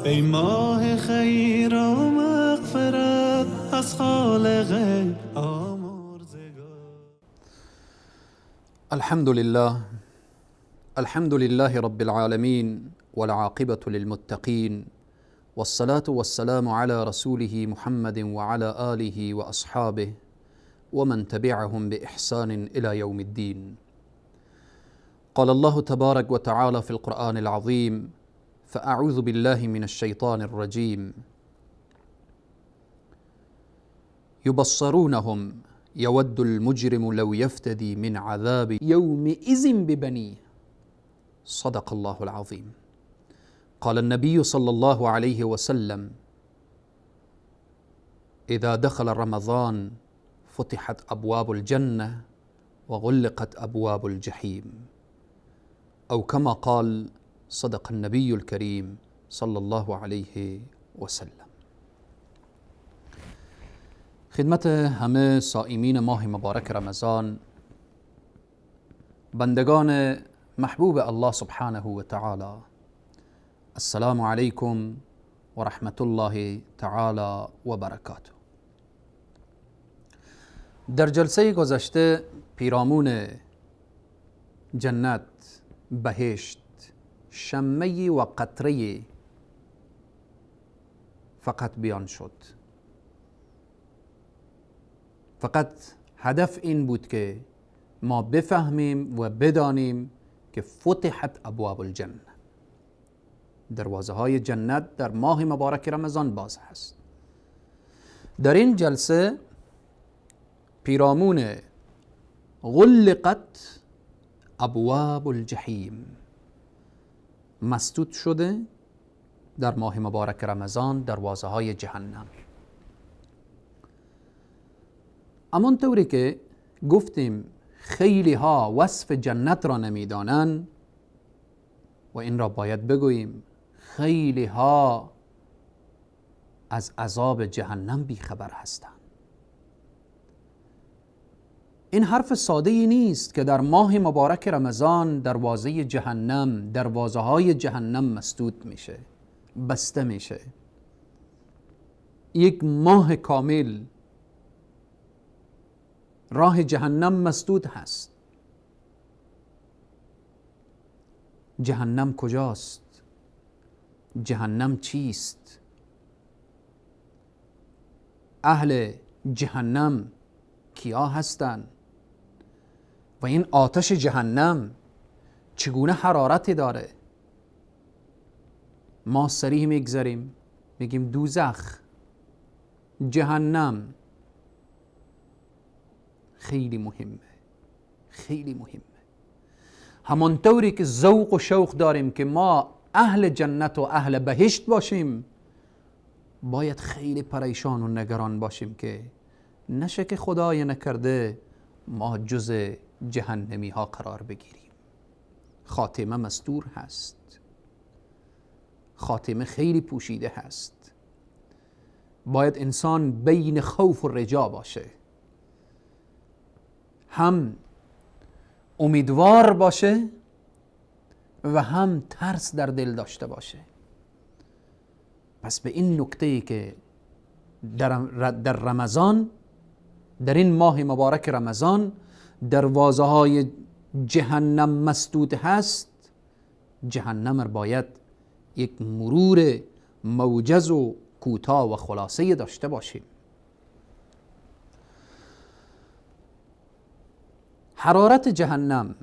ای ماه خیر و مغفرت از خالق آمرزگار. الحمد لله رب العالمين والعاقبة للمتقين والصلاة والسلام على رسوله محمد وعلى آله وأصحابه ومن تبعهم بإحسان إلى يوم الدين. قال الله تبارك وتعالى في القرآن العظيم: فأعوذ بالله من الشيطان الرجيم. يبصرونهم يود المجرم لو يفتدي من عذاب يومئذ ببنيه. صدق الله العظيم. قال النبي صلى الله عليه وسلم: إذا دخل رمضان فتحت أبواب الجنة وغلقت أبواب الجحيم، أو كما قال صدق النبي الكريم صلى الله عليه وسلم. خدمت همه صائمین ماه مبارک رمضان، بندگان محبوب الله سبحانه و تعالی، السلام علیکم و رحمت الله تعالی و برکاته. در جلسه گذشته پیرامون جنت، بهشت، شمه و قطره فقط بیان شد. فقط هدف این بود که ما بفهمیم و بدانیم که فتحت ابواب الجنه، دروازه های جنت در ماه مبارک رمضان باز هست. در این جلسه پیرامون غلقت ابواب الجحیم، مسدود شده در ماه مبارک رمضان دروازه های جهنم. اما طوری که گفتیم خیلی ها وصف جنت را نمیدانند و این را باید بگوییم، خیلی ها از عذاب جهنم بیخبر هستند. این حرف ساده ای نیست که در ماه مبارک رمضان دروازه جهنم، دروازه های جهنم مسدود میشه، بسته میشه. یک ماه کامل راه جهنم مسدود هست. جهنم کجاست؟ جهنم چیست؟ اهل جهنم کیا هستند؟ و این آتش جهنم چگونه حرارتی داره؟ ما صریح میگذاریم، میگیم دوزخ، جهنم. خیلی مهمه، خیلی مهمه. همانطوری که ذوق و شوق داریم که ما اهل جنت و اهل بهشت باشیم، باید خیلی پریشان و نگران باشیم که نشه که خدای نکرده ما جز جهنمی ها قرار بگیریم. خاتمه مستور هست، خاتمه خیلی پوشیده هست. باید انسان بین خوف و رجا باشه، هم امیدوار باشه و هم ترس در دل داشته باشه. پس به این نکته که در رمضان، در این ماه مبارک رمضان دروازه های جهنم مسدود هست، جهنم را باید یک مرور موجز و کوتاه و خلاصه داشته باشیم. حرارت جهنم،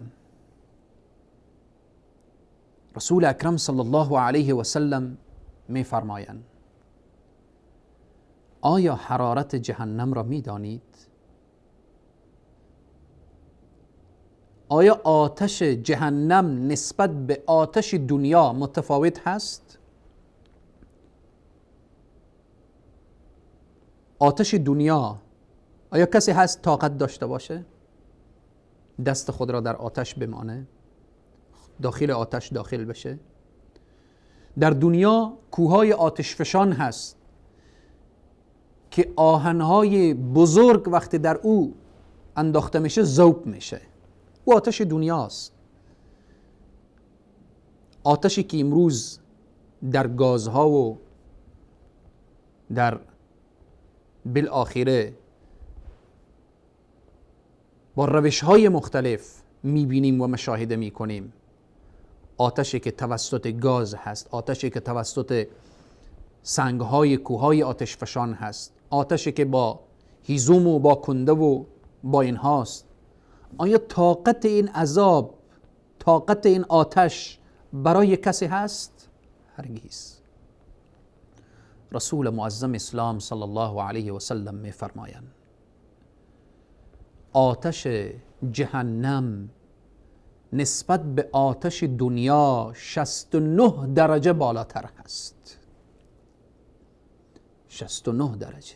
رسول اکرم صلی الله علیه و سلم می فرمایند: آیا حرارت جهنم را می دانید؟ آیا آتش جهنم نسبت به آتش دنیا متفاوت هست؟ آتش دنیا، آیا کسی هست طاقت داشته باشه دست خود را در آتش بمانه، داخل آتش داخل بشه؟ در دنیا کوههای آتش فشان هست که آهنهای بزرگ وقتی در او انداخته میشه ذوب میشه. و آتش دنیاست. آتشی که امروز در گازها و در بالآخره با روش‌های مختلف می‌بینیم و مشاهده می‌کنیم. آتشی که توسط گاز هست، آتشی که توسط سنگ‌های کوههای آتش فشان هست، آتشی که با هیزوم و با کنده و با این هاست. آیا طاقت این عذاب، طاقت این آتش برای کسی هست؟ هرگز. رسول معظم اسلام صلی الله علیه و سلم می فرمایند آتش جهنم نسبت به آتش دنیا 69 درجه بالاتر هست. 69 درجه.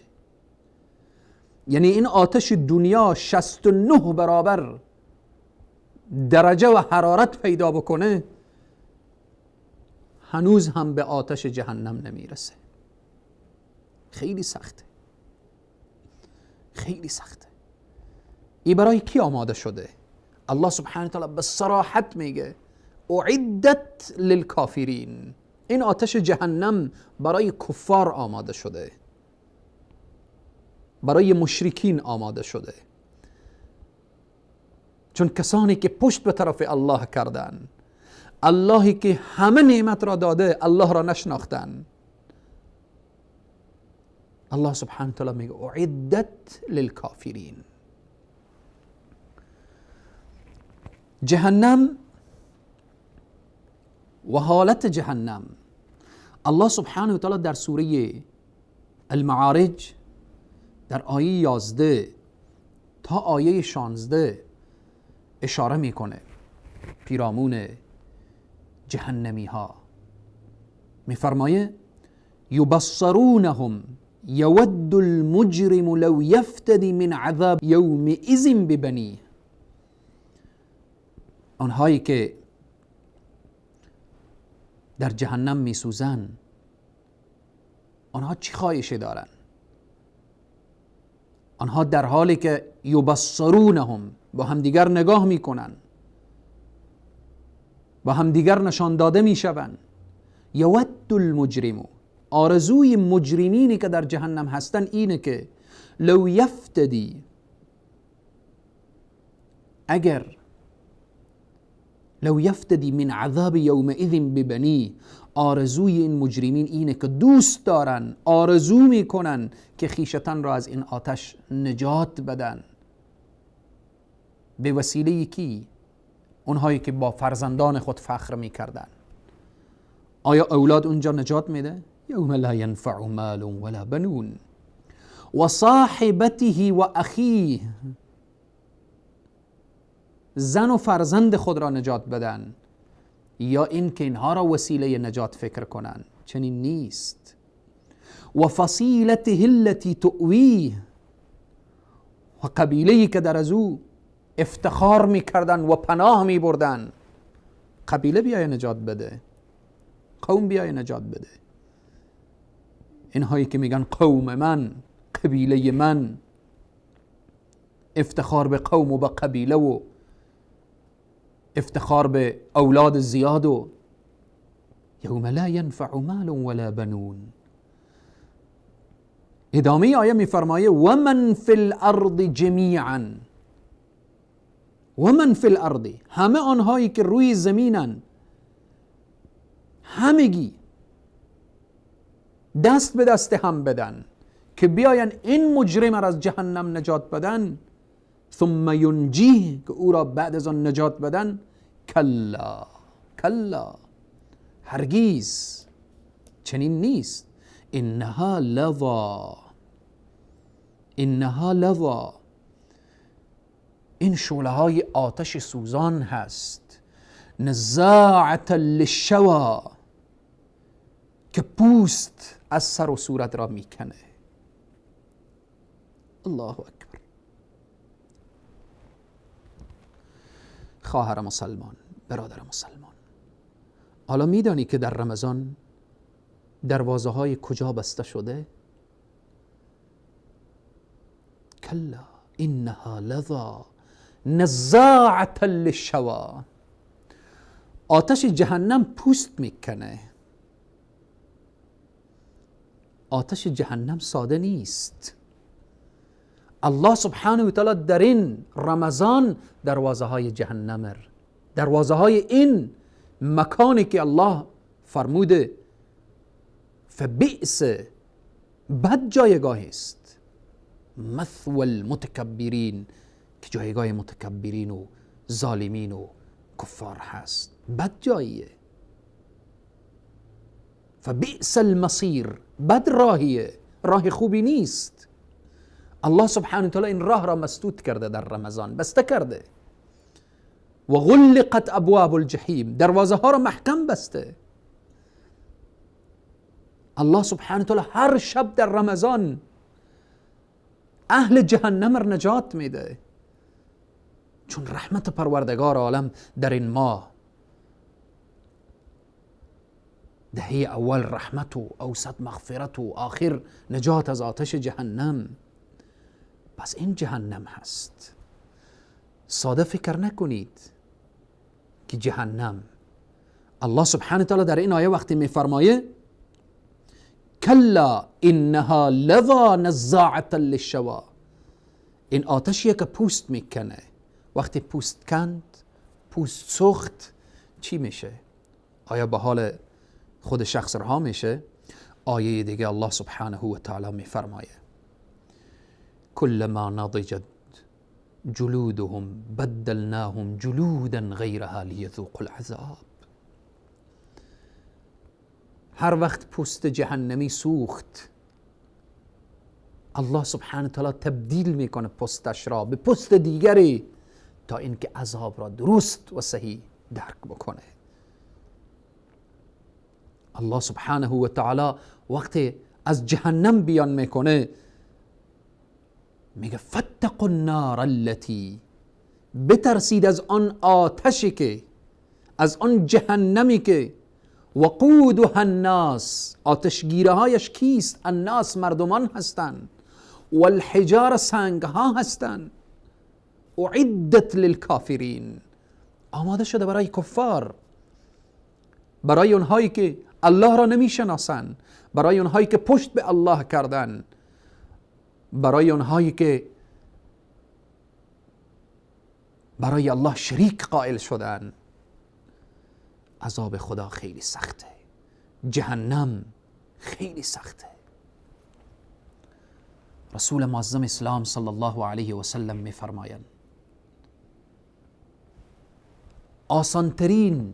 یعنی این آتش دنیا 69 برابر درجه و حرارت پیدا بکنه، هنوز هم به آتش جهنم نمیرسه. خیلی سخته، خیلی سخته. این برای کی آماده شده؟ الله سبحانه و تعالی به صراحت میگه اعدت للکافرین. این آتش جهنم برای کفار آماده شده، برای مشرکین آماده شده. چون کسانی که پشت به طرف الله کردن، اللهی که همه نعمت را داده الله را نشناختن، الله سبحانه و تعالی میگه اعدت للکافرین. جهنم و حالت جهنم الله سبحانه و تعالی در سوره المعارج در آیه 11 تا آیه 16 اشاره میکنه پیرامون جهنمی ها. میفرمایه یبصرونهم یود المجرم لو یفتدی من عذاب یومئذ ببنیه. آنهایی که در جهنم میسوزن، آنها چی خواهشی دارن؟ آنها در حالی که یبصرونهم با همدیگر نگاه میکنن، با همدیگر نشان داده میشوند، یود المجرم، آرزوی مجرمینی که در جهنم هستن اینه که لو یفتدی، اگر لو یفتدی من عذاب یومئذ ببنی، آرزوی این مجرمین اینه که دوست دارن، آرزو میکنن که خویشتن را از این آتش نجات بدن. به وسیله کی؟ اونهایی که با فرزندان خود فخر میکردن. آیا اولاد اونجا نجات میده؟ یوم لا ینفع مال ولا بنون و صاحبته و اخیه، زن و فرزند خود را نجات بدن یا این که اینها را وسیله نجات فکر کنن؟ چنین نیست. و فصیلته التي تؤویه، و قبیله‌ای که در از او افتخار میکردن و پناه میبردن. قبیله بیای نجات بده، قوم بیای نجات بده. اینهایی که میگن قوم من، قبیله من، افتخار به قوم و به قبیله و افتخار به اولاد زیاد و یوم لا ینفع مال ولا بنون. ادامه آیه میفرمایه و من فی الارض جمیعا، و من فی الارض، همه آنهایی که روی زمینن، همگی دست به دست هم بدن که بیاین این مجرم را از جهنم نجات بدن. ثم ینجیه، که او را بعد از آن نجات بدن. کلا کلا، هرگیز چنین نیست. انها لظا، انها لظا، این شعله های آتش سوزان هست. نزاعة للشوى، که پوست از سر و صورت را میکنه. الله اکبر. خواهر مسلمان، برادر مسلمان، حالا میدانی که در رمضان دروازه های کجا بسته شده؟ کلا انها لظا نزاعة للشوى. آتش جهنم پوست میکنه. آتش جهنم ساده نیست. الله سبحانه و تعالی در این رمضان دروازه های جهنم، دروازه های این مکانی که الله فرموده فبئس، بد جایگاه است، مثوى المتکبرین، که جایگاه متکبرین و ظالمین و کفار هست، بد جاییه. فبئس المصیر، بد راهیه، راه خوبی نیست. الله سبحانه و تعالی این راه را مسدود کرده، در رمضان بسته کرده. و غلقت ابواب الجحیم، دروازه ها را محکم بسته. الله سبحانه و تعالی هر شب در رمضان اهل جهنم را نجات میده، چون رحمت پروردگار عالم در این ماه دهه اول رحمت و اوسط مغفرت و آخر نجات از آتش جهنم. پس این جهنم هست. ساده فکر نکنید که جهنم، الله سبحانه تعالی در این آیه وقتی میفرمایه کلا انها لظى نزاعة للشوا، این آتشیه که پوست میکنه. وقتی پوست کند، پوست سوخت، چی میشه؟ آیا به حال خود شخص رها میشه؟ آیه دیگه الله سبحانه و تعالی میفرمایه كلما نضجت جلودهم بدلناهم جلودا غيرها ليذوقوا العذاب. هر وقت پوست جهنمی سوخت، الله سبحانه تعالی تبدیل میکنه پوستش را به پوست دیگری تا اینکه عذاب را درست و صحیح درک بکنه. الله سبحانه و تعالی وقتی از جهنم بیان میکنه میگه فاتقوا النار التي، بترسید از آن آتشی که، از آن جهنمی که وقودها الناس، آتشگیره هایش کیست؟ الناس، مردمان هستند، والحجار، سنگ ها هستند، اعدت للکافرین، آماده شده برای کفار، برای اونهایی که الله را نمیشناسند، برای اونهایی که پشت به الله کردن، برای اونهایی که برای الله شریک قائل شدن. عذاب خدا خیلی سخته، جهنم خیلی سخته. رسول معظم اسلام صلی الله علیه و سلم می فرمایند آسانترین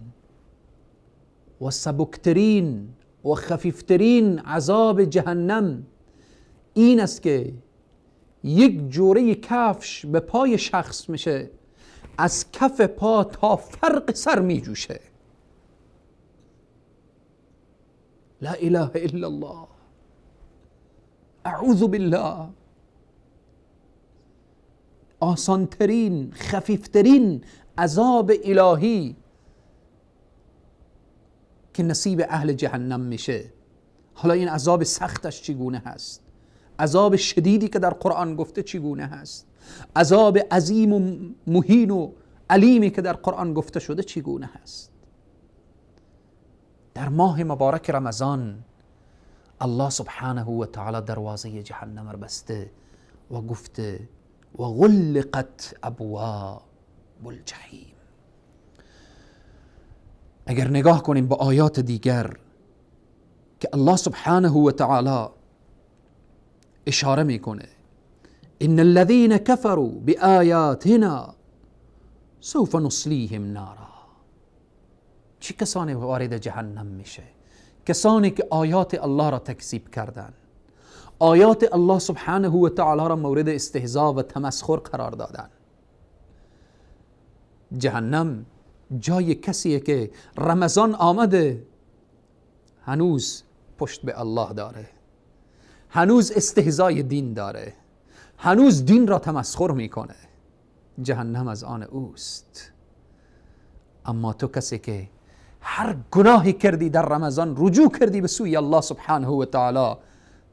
و سبکترین و خفیفترین عذاب جهنم این است که یک جوره کفش به پای شخص میشه، از کف پا تا فرق سر می جوشه. لا اله الا الله، اعوذ بالله. آسانترین، خفیفترین عذاب الهی که نصیب اهل جهنم میشه. حالا این عذاب سختش چگونه هست؟ عذاب شدیدی که در قرآن گفته چگونه هست؟ عذاب عظیم و مهین و علیمی که در قرآن گفته شده چگونه هست؟ در ماه مبارک رمضان الله سبحانه و تعالی دروازه جهنم را بسته و گفته و غلقت ابواب الجحیم. اگر نگاه کنیم به آیات دیگر که الله سبحانه و تعالی اشاره میکنه ان الذين كفروا بآیاتنا سوف نصلیهم نارا. چی کسانی وارد جهنم میشه؟ کسانی که آیات الله را تکذیب کردن، آیات الله سبحانه و تعالی را مورد استهزاء و تمسخر قرار دادن. جهنم جای کسیه که رمضان آمده هنوز پشت به الله داره، هنوز استهزای دین داره، هنوز دین را تمسخر میکنه. جهنم از آن اوست. اما تو کسی که هر گناهی کردی در رمضان رجوع کردی به سوی الله سبحانه و تعالی،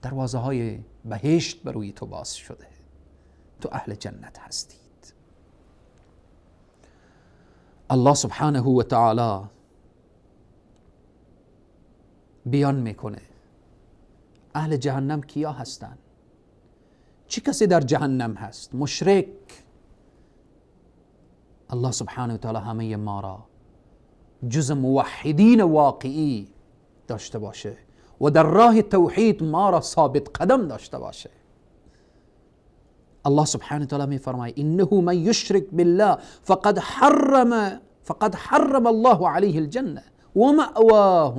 دروازه های بهشت بروی تو باز شده، تو اهل جنت هستید. الله سبحانه و تعالی بیان میکنه اهل جهنم کیا هستند؟ چی کسی در جهنم هست؟ مشرک. الله سبحانه و تعالی همه ما را جز موحدین واقعی داشته باشه و در راه توحید ما را ثابت قدم داشته باشه. الله سبحانه و تعالی می فرماید انه من یشرک بالله فقد حرم الله علیه الجنه و مأواه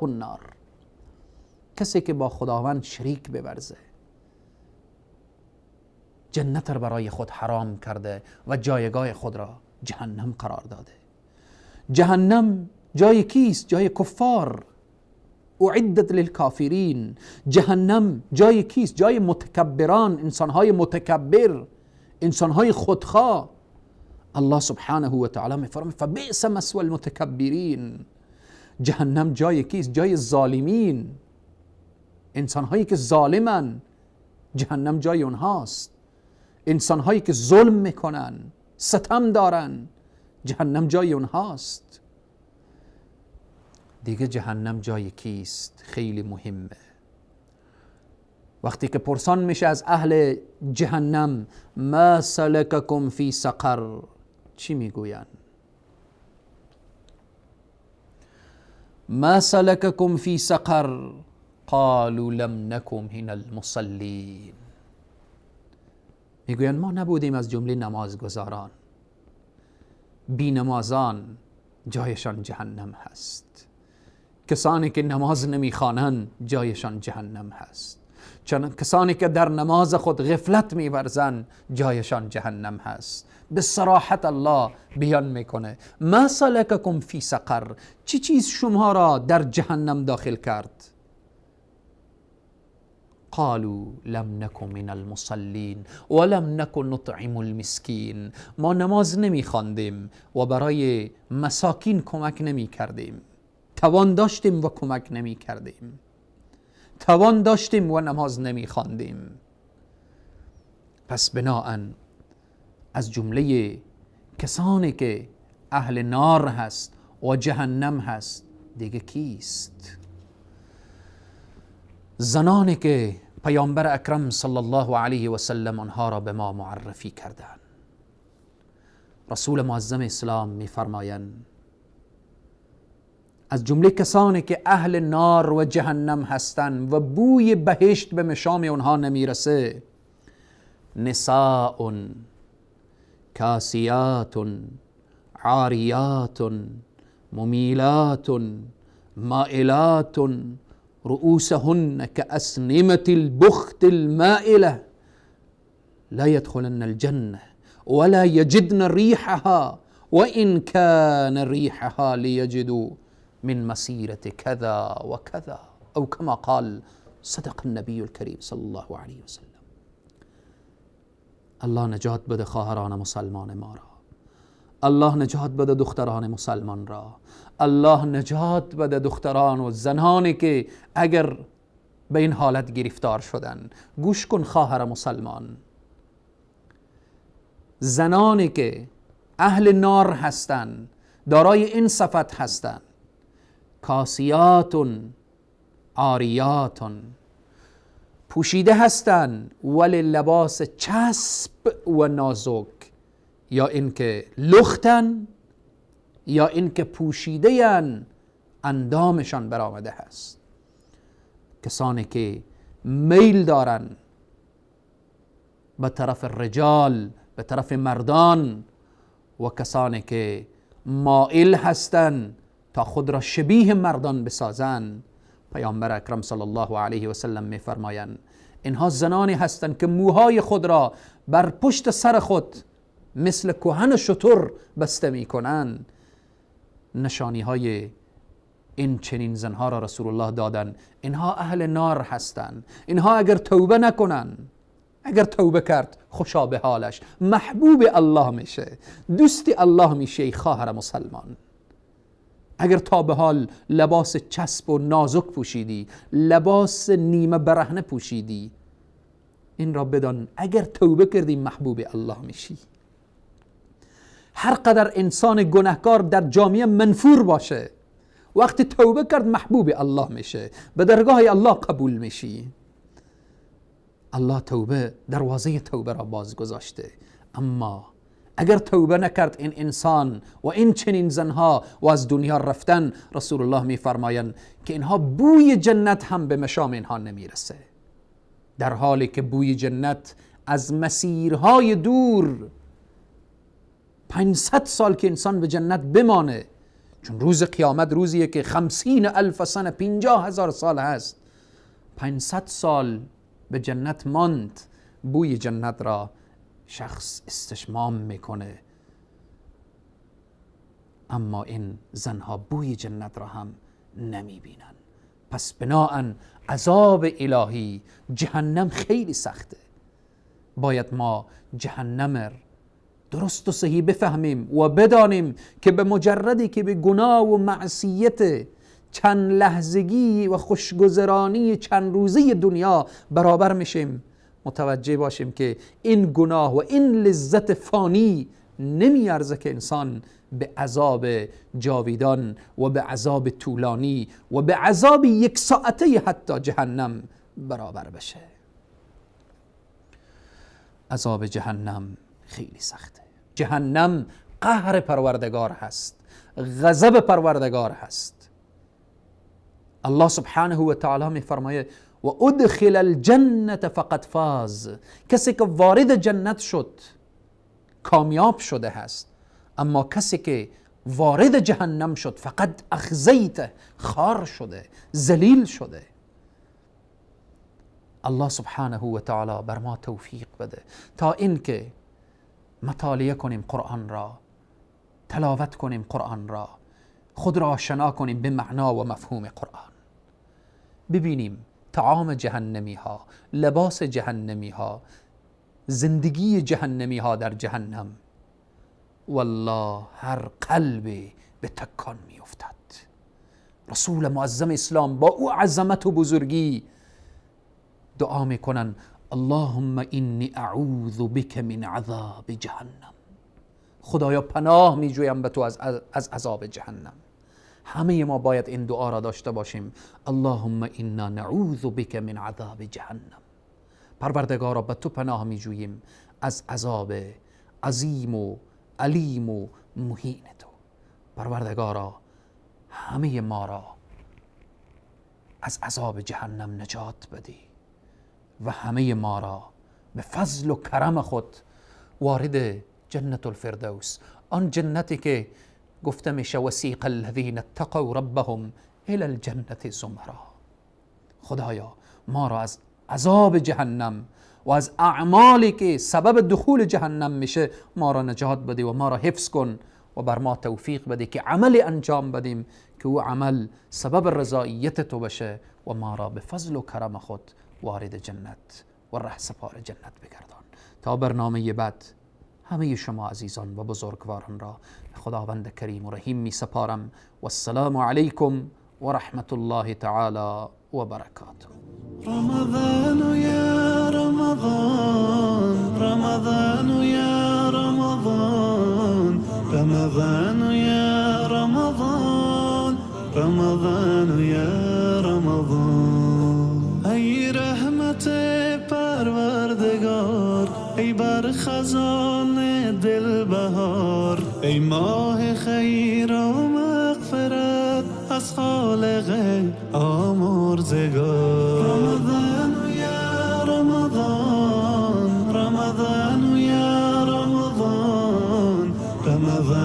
النار. کسی که با خداوند شریک بورزه جنت را برای خود حرام کرده و جایگاه خود را جهنم قرار داده. جهنم جای کیست؟ جای کفار. اعدت للکافرین. جهنم جای کیست؟ جای متکبران، انسانهای متکبر، انسانهای خودخواه. الله سبحانه و تعالی میفرماید فبئس مثوى المتکبرین. جهنم جای کیست؟ جای ظالمین، انسانهایی که ظالمن. جهنم جای اونهاست. انسانهایی که ظلم میکنن، ستم دارن، جهنم جای اونهاست. دیگه جهنم جای کیست؟ خیلی مهمه. وقتی که پرسان میشه از اهل جهنم ما سلککم فی سقر، چی میگوین؟ ما سلککم فی سقر قالوا لم نکن من المصلین. میگوین ما نبودیم از جمله نمازگزاران. بی نمازان جایشان جهنم هست. کسانی که نماز نمیخوانند جایشان جهنم هست. کسانی که در نماز خود غفلت میورزند جایشان جهنم هست. به صراحت الله بیان میکنه ما سلککم فی سقر، چی چیز شما را در جهنم داخل کرد؟ قالوا لم نکن من المصلین ولم نکن نطعم المسکین. ما نماز نمیخواندیم و برای مساکین کمک نمی کردیم. توان داشتیم و کمک نمی کردیم. توان داشتیم و نماز نمی خواندیم. پس بناءً از جمله کسانی که اهل نار هست و جهنم هست دیگه کیست؟ زنانی که پیامبر اکرم صلی الله علیه و سلم آنها را به ما معرفی کردند. رسول معظم اسلام می‌فرمایند از جمله کسانی که اهل نار و جهنم هستند و بوی بهشت به مشام اونها نمیرسه، نساء کاسیات عاریات ممیلات مائلات رؤوسهن كأسنمة البخت المائلة لا يدخلن الجنة ولا يجدن ريحها وإن كان ريحها ليجدوا من مسيرة كذا وكذا أو كما قال صدق النبي الكريم صلى الله عليه وسلم. الله نجات بده خواهران مسلمان ما را. الله نجات بده دختران مسلمان را. الله نجات بده دختران و زنانی که اگر به این حالت گرفتار شدن. گوش کن خواهر مسلمان، زنانی که اهل نار هستند دارای این صفت هستند، کاسیات عاریات، پوشیده هستند ولی لباس چسب و نازک، یا اینکه لختن یا اینکه پوشیده‌اند اندامشان برآمده هست. کسانی که میل دارن به طرف رجال، به طرف مردان، و کسانی که مائل هستند تا خود را شبیه مردان بسازند. پیامبر اکرم صلی الله علیه و سلم می‌فرمایند اینها زنانی هستند که موهای خود را بر پشت سر خود مثل کهن شتر بسته می‌کنند. نشانی های این چنین زنها را رسول الله دادن. اینها اهل نار هستند. اینها اگر توبه نکنن، اگر توبه کرد خوشا به حالش، محبوب الله میشه، دوست الله میشه. خواهر مسلمان، اگر تا به حال لباس چسب و نازک پوشیدی، لباس نیمه برهنه پوشیدی، این را بدان اگر توبه کردی محبوب الله میشی. هر قدر انسان گناهکار در جامعه منفور باشه وقتی توبه کرد محبوب الله میشه، به درگاه الله قبول میشی. الله دروازه توبه را باز گذاشته. اما اگر توبه نکرد این انسان و این چنین زنها و از دنیا رفتن، رسول الله میفرمایند که اینها بوی جنت هم به مشام اینها نمیرسه، در حالی که بوی جنت از مسیرهای دور 500 سال که انسان به جنت بمانه، چون روز قیامت روزیه که 50,000 سنه 50,000 سال هست، 500 سال به جنت ماند، بوی جنت را شخص استشمام میکنه. اما این زنها بوی جنت را هم نمیبینن. پس بناهن عذاب الهی، جهنم خیلی سخته. باید ما جهنم درست و صحیح بفهمیم و بدانیم که به مجردی که به گناه و معصیت چند لحظگی و خوشگذرانی چند روزی دنیا برابر میشیم، متوجه باشیم که این گناه و این لذت فانی نمیارزه که انسان به عذاب جاویدان و به عذاب طولانی و به عذاب 1 ساعته حتی جهنم برابر بشه. عذاب جهنم خیلی سخته. جهنم قهر پروردگار هست، غضب پروردگار هست. الله سبحانه و تعالی می فرماید و ادخل الجنة فقد فاز. کسی که وارد جنت شد کامیاب شده هست، اما کسی که وارد جهنم شد فقط اخزیته، خار شده، ذلیل شده. الله سبحانه و تعالی بر ما توفیق بده تا اینکه مطالعه کنیم قرآن را، تلاوت کنیم قرآن را، خود را آشنا کنیم به معنا و مفهوم قرآن، ببینیم طعام جهنمی ها، لباس جهنمی ها، زندگی جهنمی ها در جهنم. والله هر قلبی به تکان می افتد. رسول معظم اسلام با او عظمت و بزرگی دعا میکنن اللهم اینی اعوذ بک من عذاب جهنم. خدایا پناه میجویم به تو از عذاب جهنم. همه ما باید این دعا را داشته باشیم. اللهم انا نعوذ بک من عذاب جهنم. پروردگارا به تو پناه میجوییم از عذاب عظیم و علیم و مهین تو. پروردگارا همه ما را از عذاب جهنم نجات بدی و همه ما را به فضل و کرم خود وارد جنت الفردوس، آن جنتی که گفته میشه وسیق الذین اتقوا ربهم الى الجنة زمرا. خدایا ما را از عذاب جهنم و از اعمالی که سبب دخول جهنم میشه ما را نجات بده و ما را حفظ کن و بر ما توفیق بده که عمل انجام بدیم که او عمل سبب رضایت تو بشه و ما را به فضل و کرم خود وارد جنت و رهسپار جنت بگردان. تا برنامه بعد همه شما عزیزان و بزرگواران را خداوند کریم و رحیم می سپارم. و السلام علیکم و رحمت الله تعالی و برکاته. رمضان یا رمضان، رمضان یا رمضان، رمضان یا رمضان، رمضان یا رمضان. ای رحمت پروردگار، ای بر خزان دل بهار، ای ماه خیر و مغفرت از خالق آمرزگار. رمضان یا رمضان، رمضان یا رمضان، رمضان